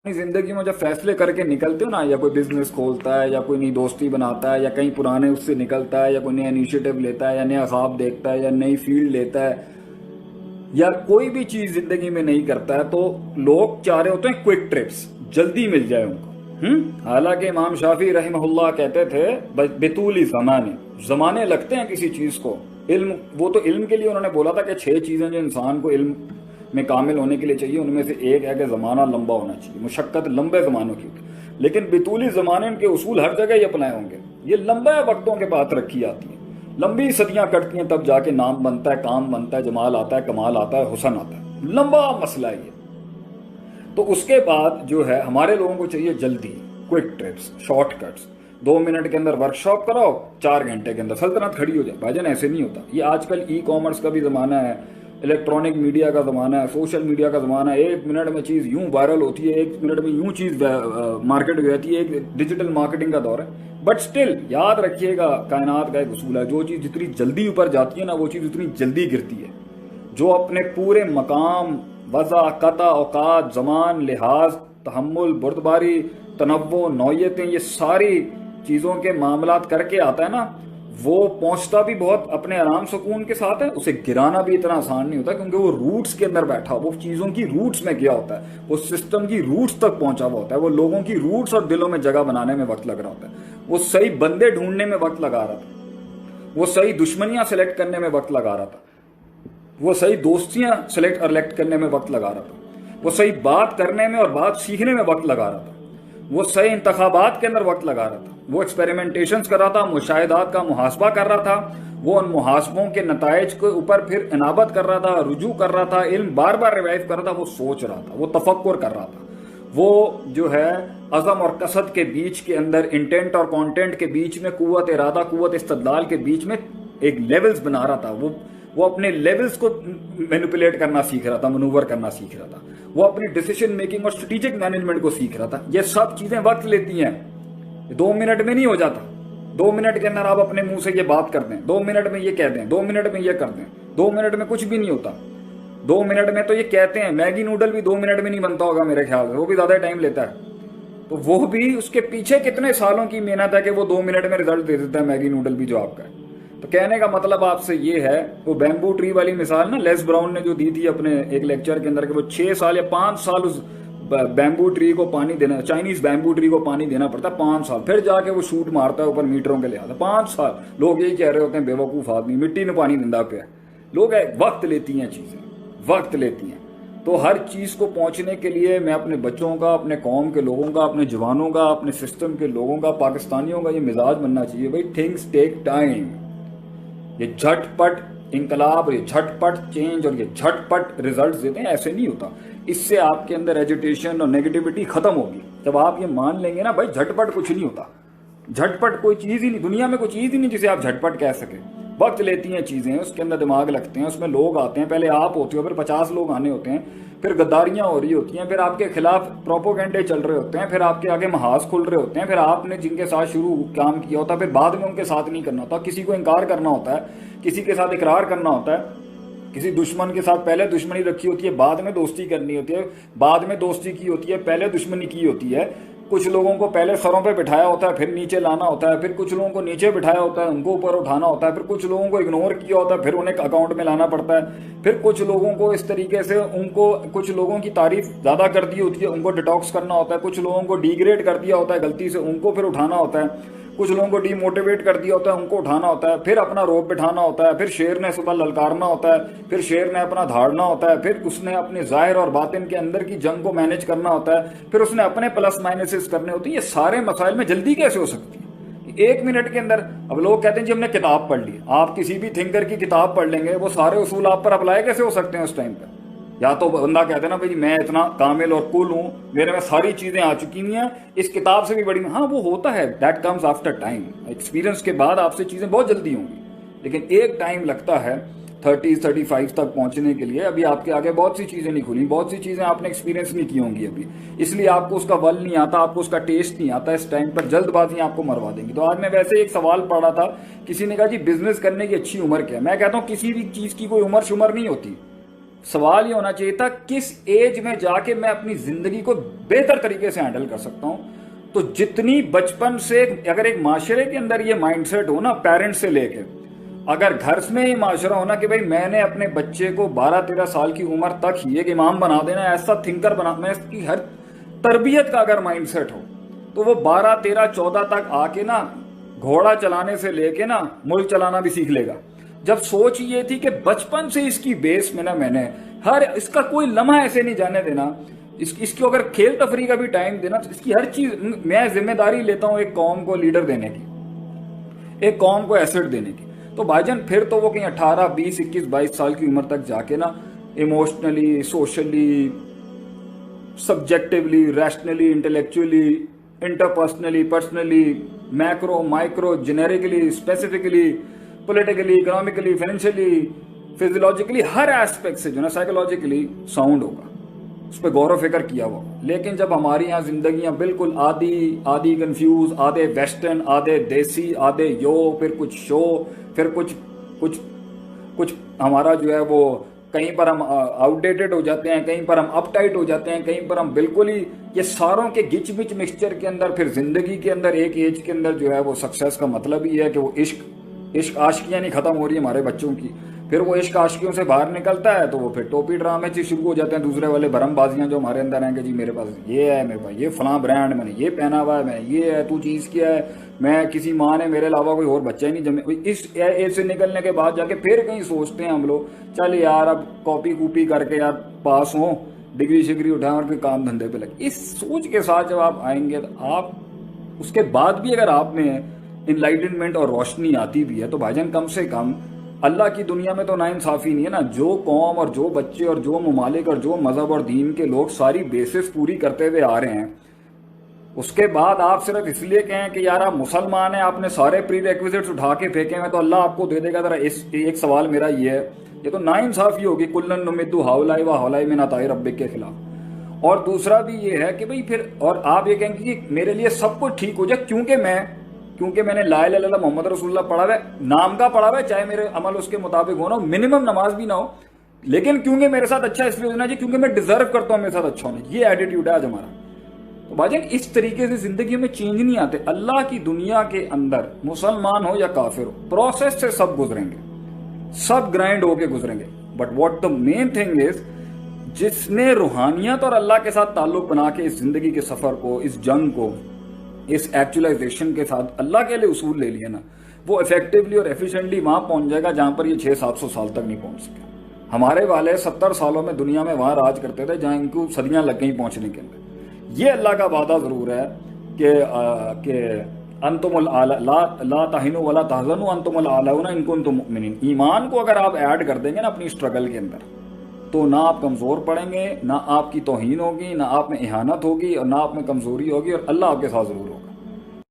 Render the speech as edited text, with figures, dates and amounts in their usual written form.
अपनी जिंदगी में जब फैसले करके निकलते हो ना, या कोई बिजनेस खोलता है या कोई नई दोस्ती बनाता है या कहीं पुराने उससे निकलता है या कोई नया इनिशिएटिव लेता है या नया ख्वाब देखता है या नई फील्ड लेता है या कोई भी चीज जिंदगी में नहीं करता है, तो लोग चाह रहे होते हैं क्विक ट्रिप्स, जल्दी मिल जाए उनको। हालांकि इमाम शाफी रहमहुल्लाह कहते थे बेतूली जमाने, जमाने लगते हैं किसी चीज को। इल्म, वो तो इल्म के लिए उन्होंने बोला था कि 6 चीजें जो इंसान को इल्म में कामिल होने के लिए चाहिए, उनमें से एक है कि जमाना लंबा होना चाहिए, मुशक्कत लंबे जमानों की होती है। लेकिन बितूली जमाने के उसूल हर जगह ही अपनाए होंगे। ये लंबे वक्तों के बाद रखी आती है, लंबी सदियां कटती हैं, तब जाके नाम बनता है, काम बनता है, जमाल आता है, कमाल आता है, हुसन आता है। लंबा मसला है ये। तो उसके बाद जो है हमारे लोगों को चाहिए जल्दी, क्विक ट्रिप्स, शॉर्टकट्स। 2 मिनट के अंदर वर्कशॉप कराओ, 4 घंटे के अंदर सल्तनत खड़ी हो जाए। भाईजान ऐसे नहीं होता। ये आजकल ई कॉमर्स का भी जमाना है, इलेक्ट्रॉनिक मीडिया का जमाना है, सोशल मीडिया का जमाना है। 1 मिनट में चीज यूं वायरल होती है, 1 मिनट में यूं चीज मार्केट में जाती है। एक डिजिटल मार्केटिंग का दौर है। बट स्टिल याद रखिएगा, कायनात का एक उसूल है, जो चीज जितनी जल्दी ऊपर जाती है ना, वो चीज उतनी जल्दी गिरती है। जो अपने पूरे मकाम, वज़ा, कता, औकात, जमान, लिहाज, तहम्मुल, बुर्दबारी, तनव्वो, नौयतें, ये सारी चीज़ों के मामलात करके आता है ना, वो पहुंचता भी बहुत अपने आराम सुकून के साथ है। उसे गिराना भी इतना आसान नहीं होता, क्योंकि वो रूट्स के अंदर बैठा, वो चीज़ों की रूट्स में गया होता है, वो सिस्टम की रूट्स तक पहुंचा हुआ होता है, वो लोगों की रूट्स और दिलों में जगह बनाने में वक्त लग रहा होता है, वो सही बंदे ढूंढने में वक्त लगा रहा था, वो सही दुश्मनियां सेलेक्ट करने में वक्त लगा रहा था, वो सही दोस्तियां सेलेक्ट और इलेक्ट करने में वक्त लगा रहा था, वो सही बात करने में और बात सीखने में वक्त लगा रहा था, वो सही इंतखाबात के अंदर वक्त लगा रहा था, वो एक्सपेरिमेंटेशंस कर रहा था, मुशाहिदात का मुहासबा कर रहा था, वो उन मुहासबों के नताइज के ऊपर फिर इनाबत कर रहा था, रुजू कर रहा था, इल्म बार बार रिवाइव कर रहा था, वो सोच रहा था, वो तफक्कुर कर रहा था, वो जो है अज़म और कसद के बीच के अंदर, इंटेंट और कंटेंट के बीच में, कुव्वत इरादा, कुव्वत इस्तदलाल के बीच में एक लेवल्स बना रहा था। वो अपने लेवल्स को मैनिपुलेट करना सीख रहा था, मनूवर करना सीख रहा था, वो अपनी डिसीजन मेकिंग और स्ट्रेटेजिक मैनेजमेंट को सीख रहा था। ये सब चीजें वक्त लेती हैं, 2 मिनट में नहीं हो जाता। 2 मिनट के अंदर आप अपने मुंह से ये बात कर दें, 2 मिनट में ये कह दें, 2 मिनट में ये कर दें, 2 मिनट में कुछ भी नहीं होता। 2 मिनट में तो ये कहते हैं, मैगी नूडल भी 2 मिनट में नहीं बनता होगा मेरे ख्याल से, वो भी ज्यादा टाइम लेता है। तो वो भी उसके पीछे कितने सालों की मेहनत है कि वो 2 मिनट में रिजल्ट दे देता है, मैगी नूडल भी जो आपका है। तो कहने का मतलब आपसे ये है, वो बैम्बू ट्री वाली मिसाल ना लेस ब्राउन ने जो दी थी अपने एक लेक्चर के अंदर, कि वो 6 साल या 5 साल उस बैम्बू ट्री को पानी देना, चाइनीज बैम्बू ट्री को पानी देना पड़ता है 5 साल, फिर जाके वो शूट मारता है ऊपर मीटरों के लिहाज। 5 साल लोग यही कह रहे होते हैं, बेवकूफ आदमी मिट्टी में पानी दिंदा पे। लोग वक्त लेती हैं चीजें, वक्त लेती हैं। तो हर चीज को पहुंचने के लिए मैं अपने बच्चों का, अपने कौम के लोगों का, अपने जवानों का, अपने सिस्टम के लोगों का, पाकिस्तानियों का ये मिजाज बनना चाहिए, भाई थिंग्स टेक टाइम। ये झटपट इंकलाब, ये झटपट चेंज और ये झटपट रिजल्ट देते हैं, ऐसे नहीं होता। इससे आपके अंदर एजिटेशन और नेगेटिविटी खत्म होगी जब आप ये मान लेंगे ना, भाई झटपट कुछ नहीं होता। झटपट कोई चीज ही नहीं, दुनिया में कोई चीज ही नहीं जिसे आप झटपट कह सके। वक्त लेती हैं चीजें, उसके अंदर दिमाग लगते हैं, उसमें लोग आते हैं, पहले आप होते हो, फिर 50 लोग आने होते हैं, फिर गद्दारियां हो रही होती हैं, फिर आपके खिलाफ प्रोपोगेंडे चल रहे होते हैं, फिर आपके आगे महाज खुल रहे होते हैं, फिर आपने जिनके साथ शुरू काम किया होता है, फिर बाद में उनके साथ नहीं करना होता, किसी को इनकार करना होता है, किसी के साथ इकरार करना होता है, किसी दुश्मन के साथ पहले दुश्मनी रखी होती है, बाद में दोस्ती करनी होती है, बाद में दोस्ती की होती है, पहले दुश्मनी की होती है। कुछ लोगों को पहले सरों पे बिठाया होता है, फिर नीचे लाना होता है, फिर कुछ लोगों को नीचे बिठाया होता है, उनको ऊपर उठाना होता है, फिर कुछ लोगों को इग्नोर किया होता है, फिर उन्हें अकाउंट में लाना पड़ता है, फिर कुछ लोगों को इस तरीके से, उनको कुछ लोगों की तारीफ ज्यादा कर दी होती है, उनको डिटॉक्स करना होता है, कुछ लोगों को डिग्रेड कर दिया होता है गलती से, उनको फिर उठाना होता है, कुछ लोगों को डीमोटिवेट कर दिया होता है, उनको उठाना होता है, फिर अपना रोप बिठाना होता है, फिर शेर ने सुबह ललकारना होता है, फिर शेर ने अपना धाड़ना होता है, फिर उसने अपने जाहिर और बातिन के अंदर की जंग को मैनेज करना होता है, फिर उसने अपने प्लस माइनसेस करने होते हैं। ये सारे मसाइल में जल्दी कैसे हो सकती है 1 मिनट के अंदर? अब लोग कहते हैं जी हमने किताब पढ़ ली, आप किसी भी थिंकर की किताब पढ़ लेंगे, वो सारे उसूल आप पर अप्लाई कैसे हो सकते हैं उस टाइम पर? या तो बंदा कहते हैं ना भाई मैं इतना कामिल और कुल हूं, मेरे में सारी चीजें आ चुकी हुई हैं, इस किताब से भी बड़ी, हाँ वो होता है, that comes after time. Experience के बाद आपसे चीजें बहुत जल्दी होंगी, लेकिन एक टाइम लगता है 30-35 तक पहुंचने के लिए। अभी आपके आगे बहुत सी चीजें नहीं खुली, बहुत सी चीजें आपने एक्सपीरियंस नहीं की होंगी अभी, इसलिए आपको उसका वल नहीं आता, आपको उसका टेस्ट नहीं आता। इस टाइम पर जल्दबाजी आपको मरवा देंगी। तो आज मैं वैसे एक सवाल पढ़ा था, किसी ने कहा जी बिजनेस करने की अच्छी उम्र क्या है? मैं कहता हूं किसी भी चीज की कोई उम्र शुमर नहीं होती। सवाल ये होना चाहिए था किस एज में जाके मैं अपनी जिंदगी को बेहतर तरीके से हैंडल कर सकता हूं। तो जितनी बचपन से अगर एक माशरे के अंदर ये माइंडसेट हो ना, पेरेंट्स से लेके, अगर घर में ये माशरा होना कि भाई मैंने अपने बच्चे को 12-13 साल की उम्र तक ही एक इमाम बना देना, ऐसा थिंकर बना, मैं इसकी हर तरबियत का अगर माइंडसेट हो तो वो 12-13-14 तक आके ना घोड़ा चलाने से लेके ना मुल्क चलाना भी सीख लेगा। जब सोच ये थी कि बचपन से इसकी बेस में ना मैंने हर इसका कोई लम्हा ऐसे नहीं जाने देना, इसको अगर खेल तफरी का भी टाइम देना, तो इसकी हर चीज मैं जिम्मेदारी लेता हूं एक कौम को लीडर देने की, एक कौम को एसेट देने की। तो भाईजान फिर तो वो कहीं 18, 20, 21, 22 साल की उम्र तक जाके ना emotionally, socially, subjectively, rationally, intellectually, interpersonally, personally, macro, micro, generically, specifically, politically, economically, financially, physiologically, हर एस्पेक्ट से जो ना साइकोलॉजिकली साउंड होगा, उस पर गौर फिक्र किया हुआ। लेकिन जब हमारी यहाँ जिंदगियां बिल्कुल आधी कंफ्यूज, आधे वेस्टर्न, आधे देसी, आधे यो, फिर कुछ शो, फिर कुछ कुछ कुछ हमारा जो है वो कहीं पर हम आउटडेटेड हो जाते हैं, कहीं पर हम अपटाइट हो जाते हैं, कहीं पर हम बिल्कुल ही ये सारों के गिच बिच मिक्सचर के अंदर फिर जिंदगी के अंदर एक एज के अंदर जो है वो सक्सेस का मतलब ही है कि वो इश्क आशिकियां नहीं खत्म हो रही है हमारे बच्चों की। फिर वो इश्क आशिकियों से बाहर निकलता है तो वो फिर टोपी ड्रामे से शुरू हो जाते हैं, दूसरे वाले भरमबाजियां जो हमारे अंदर हैं कि जी मेरे पास ये है, मेरे पास ये फलां ब्रांड, मैंने ये पहना हुआ है, मैंने ये है, तू चीज क्या है, मैं किसी माँ ने मेरे अलावा कोई और बच्चा ही नहीं जमे। इस एज से निकलने के बाद जाके फिर कहीं सोचते हैं हम लोग चल यार अब कॉपी कूपी करके यार पास हो, डिग्री शिग्री उठाएं और फिर काम धंधे पे लगे। इस सोच के साथ जब आप आएंगे तो आप उसके बाद भी अगर आप में इनलाइटनमेंट और रोशनी आती भी है तो भाईजान कम से कम अल्लाह की दुनिया में तो नाइंसाफी नहीं है ना। जो कौम और जो बच्चे और जो ममालिक और जो मजहब और दीन के लोग सारी बेसिस पूरी करते हुए आ रहे हैं, उसके बाद आप सिर्फ इसलिए कहें कि यार आप मुसलमान हैं, आपने सारे प्री रिक्विजिट्स उठा के फेंके हैं तो अल्लाह आपको दे देगा। जरा एक सवाल मेरा ये है, ये तो नाइंसाफी होगी, कुल्लन नुमिद्दु हाउलाई व हाउलाई में नाताई रब्बिक के खिलाफ। और दूसरा भी ये है कि भाई फिर और आप ये कहेंगे कि मेरे लिए सब कुछ ठीक हो जाए क्योंकि मैंने ला इलाहा इल्लल्लाह मोहम्मद रसूलुल्लाह पढ़ा हुआ है, नाम का पढ़ा हुआ है, चाहे मेरे अमल उसके मुताबिक हो ना, मिनिमम नमाज भी ना हो, लेकिन क्योंकि मेरे साथ अच्छा इसलिए होना चाहिए क्योंकि मैं डिजर्व करता हूं मेरे साथ अच्छा होना। ये एटीट्यूड है आज हमारा। तो भाईजान इस तरीके से जिंदगी में चेंज नहीं आते। अल्लाह की दुनिया के अंदर मुसलमान हो या काफिर हो, प्रोसेस से सब गुजरेंगे, सब ग्राइंड होके गुजरेंगे। But what the main thing is, जिसने रूहानियत और अल्लाह के साथ ताल्लुक बना के इस जिंदगी के सफर को, इस जंग को, इस एक्चुअलाइजेशन के साथ अल्लाह के लिए उसूल ले लिया ना, वो इफेक्टिवली और एफिशिएंटली वहां पहुंच जाएगा जहां पर ये 600-700 साल तक नहीं पहुंच सके। हमारे वाले 70 सालों में दुनिया में वहां राज करते थे जहां इनको सदियां लग गई पहुंचने के अंदर। ये अल्लाह का वादा जरूर है कि अंतुमुल आला ला ताहिनु वला तहज़नु अंतुमुल आलाउना इन कुंतुम मुमिनीन। ईमान को अगर आप ऐड कर देंगे ना अपनी स्ट्रगल के अंदर, तो ना आप कमजोर पड़ेंगे, ना आपकी तौहीन होगी, ना आप में इहानत होगी और ना आप में कमजोरी होगी, और अल्लाह आपके साथ जरूर होगा।